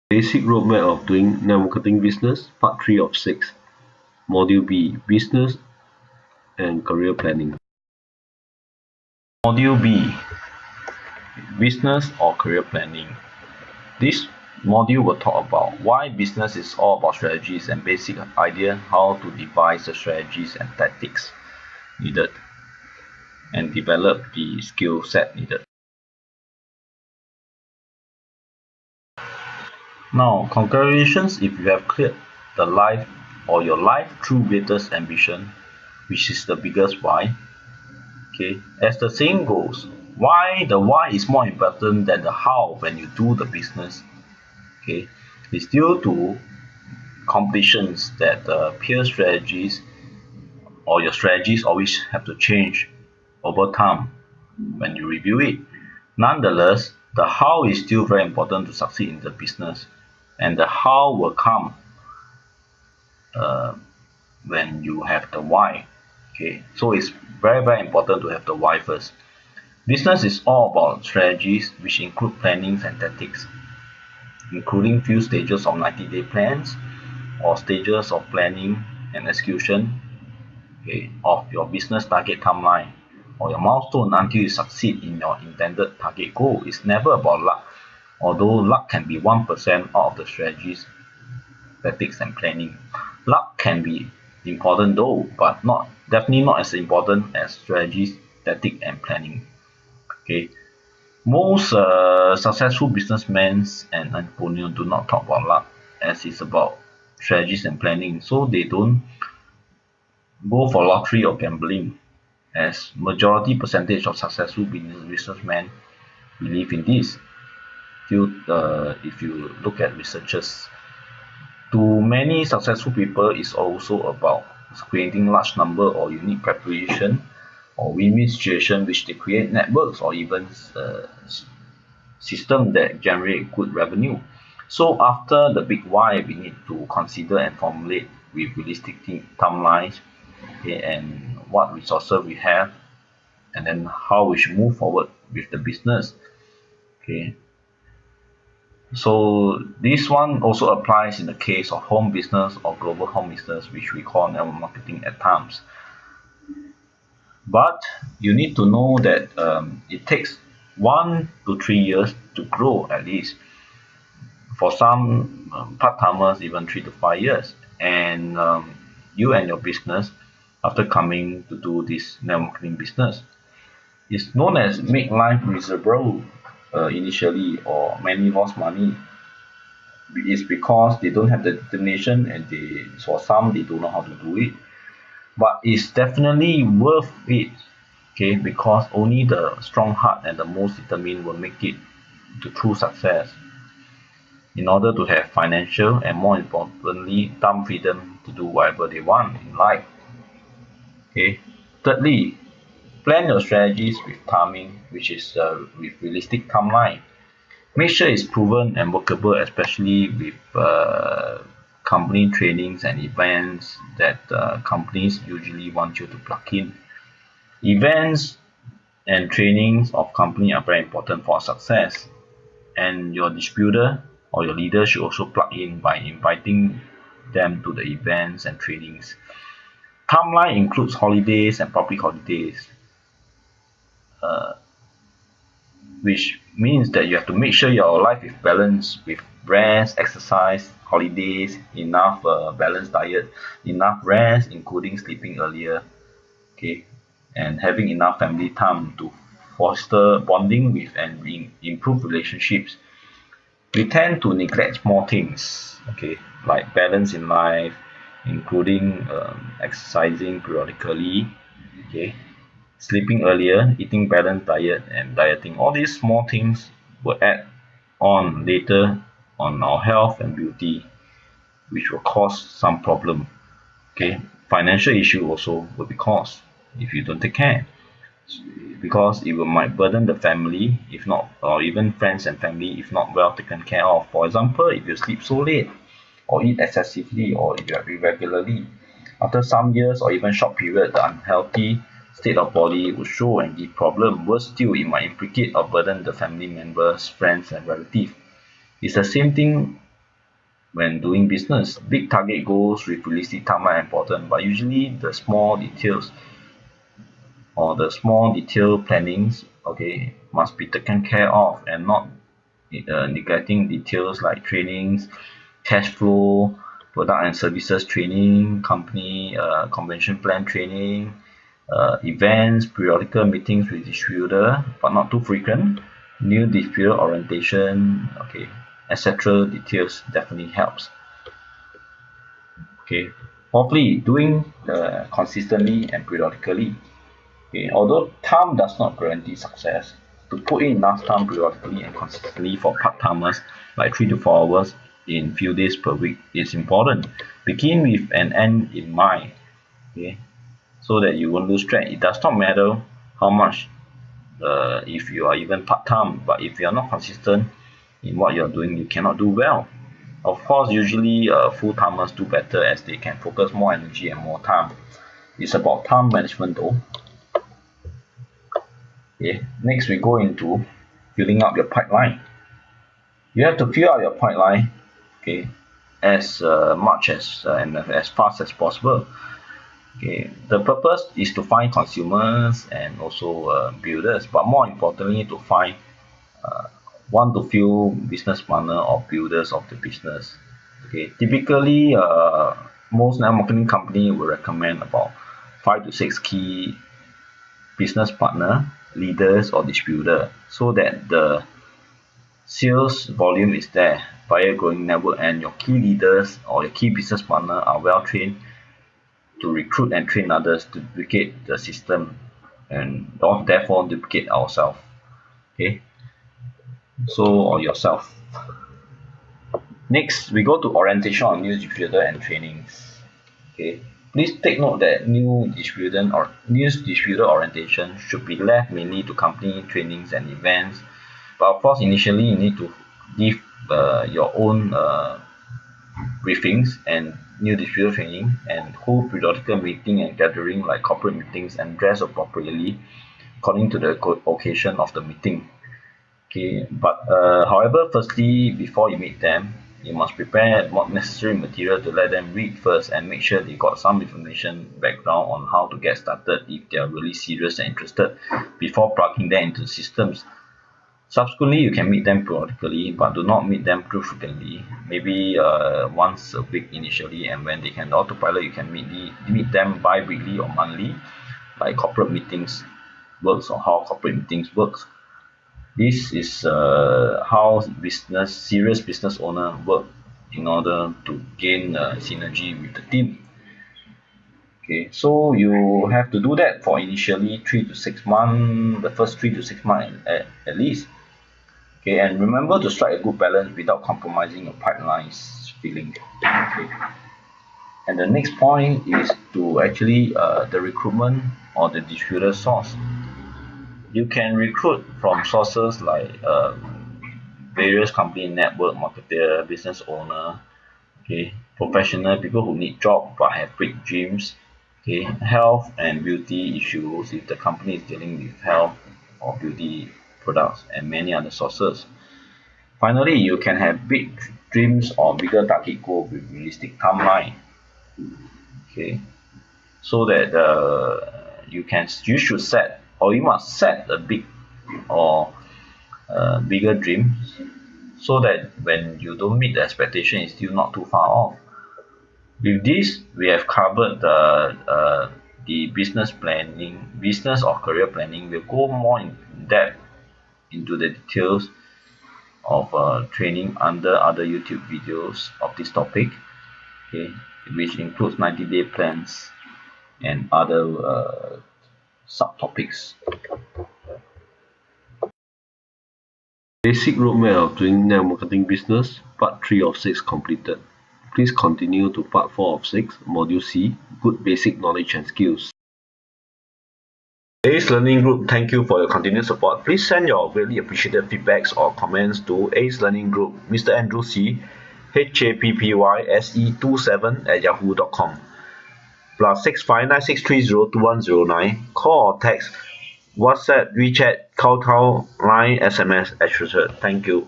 Basic roadmap of doing networking business, part 3 of 6. Module B, business and career planning. Module B, business or career planning. This module will talk about why business is all about strategies and basic idea how to devise the strategies and tactics needed and develop the skill set needed. Now, congratulations if you have cleared the life or your life true greatest ambition, which is the biggest why. Okay, as the saying goes, the why is more important than the how when you do the business. Okay, it's due to completions that peer strategies or your strategies always have to change over time when you review it. Nonetheless, the how is still very important to succeed in the business, and the how will come when you have the why. Okay, so it's very important to have the why first. Business is all about strategies, which include plannings and tactics, including few stages of 90-day plans or stages of planning and execution, okay, of your business target timeline or your milestone until you succeed in your intended target goal. It's never about luck, although luck can be 1% out of the strategies, tactics and planning. Luck can be important though, but definitely not as important as strategies, tactics and planning. Okay, most successful businessmen and entrepreneurs do not talk about luck, as it's about strategies and planning, so they don't go for lottery or gambling, as majority percentage of successful businessmen believe in this. If you look at researchers, to many successful people is also about creating large number or unique preparation or win-win situation which they create networks or even system that generate good revenue. So after the big why, we need to consider and formulate with realistic timelines, okay, and what resources we have, and then how we should move forward with the business. Okay, so this one also applies in the case of home business or global home business, which we call network marketing at times. But you need to know that it takes 1 to 3 years to grow at least. For some part-timers, even 3 to 5 years. And you and your business, after coming to do this network marketing business, is known as make life miserable initially, or many lost money. It's because they don't have the determination, and for some they don't know how to do it. But it's definitely worth it, okay, because only the strong heart and the most determined will make it to true success in order to have financial and, more importantly, time freedom to do whatever they want in life. Okay. Thirdly, plan your strategies with timing, which is with realistic timeline. Make sure it's proven and workable, especially with company trainings and events that companies usually want you to plug in. Events and trainings of company are very important for success, and your distributor or your leader should also plug in by inviting them to the events and trainings. Timeline includes holidays and public holidays, which means that you have to make sure your life is balanced with rest, exercise, holidays, enough balanced diet, enough rest, including sleeping earlier, okay, and having enough family time to foster bonding with and improve relationships. We tend to neglect small things, okay, like balance in life, including exercising periodically, okay, sleeping earlier, eating balanced diet, and dieting. All these small things will add on later on our health and beauty, which will cause some problem. Okay, financial issue also will be caused if you don't take care, because it might burden the family, if not, or even friends and family, if not well taken care of. For example, if you sleep so late, or eat excessively, or if you are irregularly, after some years or even short period, the unhealthy state of body will show and give problem. Worse still, it might implicate or burden the family members, friends and relatives. It's the same thing when doing business. Big target goals with realistic timeline are important, but usually the small details or the small detail plannings, okay, must be taken care of and not neglecting details like trainings, cash flow, product and services training, company convention plan training, events, periodical meetings with distributor, but not too frequent, new distributor orientation, okay, etc. Details definitely helps. Okay, fourthly, doing consistently and periodically. Okay, although time does not guarantee success, to put in enough time periodically and consistently for part-timers like 3 to 4 hours in few days per week is important. Begin with an end in mind, okay, so that you won't lose track. It does not matter how much if you are even part-time, but if you are not consistent in what you are doing, you cannot do well. Of course, usually full-timers do better as they can focus more energy and more time. It's about time management though. Okay, next we go into filling up your pipeline. You have to fill out your pipeline, okay, as much as and as fast as possible. Okay, the purpose is to find consumers and also builders, but more importantly to find one to few business partner or builders of the business. Okay, typically most network marketing company will recommend about 5 to 6 key business partner, leaders or distributor, so that the sales volume is there via growing network and your key leaders or your key business partner are well trained to recruit and train others to duplicate the system and therefore duplicate ourselves. Okay, so or yourself. Next, we go to orientation on new distributor and trainings. Okay, please take note that new distributor orientation should be left mainly to company trainings and events. But of course, initially you need to give your own briefings and new distributor training and hold periodical meeting and gathering like corporate meetings and dress appropriately according to the occasion of the meeting. Okay, but however, firstly, before you meet them, you must prepare necessary material to let them read first and make sure they got some information background on how to get started if they are really serious and interested before plugging them into systems. Subsequently, you can meet them periodically, but do not meet them too frequently. Maybe once a week initially, and when they can autopilot, you can meet them bi-weekly or monthly, like corporate meetings works or how corporate meetings works. This is how serious business owner work in order to gain synergy with the team. Okay, so you have to do that for initially 3 to 6 months, the first 3 to 6 months at least. Okay, and remember to strike a good balance without compromising your pipeline's filling. Okay. And the next point is to actually the recruitment or the distributor source. You can recruit from sources like various company network marketer, business owner, okay, professional people who need job but have big dreams, okay, health and beauty issues if the company is dealing with health or beauty products and many other sources. Finally, you can have big dreams or bigger target goal with realistic timeline. Okay, so that you should set or you must set a big or bigger dream so that when you don't meet the expectation, it's still not too far off. With this, we have covered the business planning, business or career planning. We'll go more in depth into the details of training under other YouTube videos of this topic, okay, which includes 90-day plans and other subtopics. Basic roadmap of doing network marketing business, part 3 of 6 completed. Please continue to part 4 of 6, module C, good basic knowledge and skills. ACE Learning Group, thank you for your continued support. Please send your really appreciated feedbacks or comments to ACE Learning Group, Mr. Andrew C, HAPPYSE27@yahoo.com, +65963021009, call or text, WhatsApp, WeChat, kakao, Line, SMS, etc. Thank you.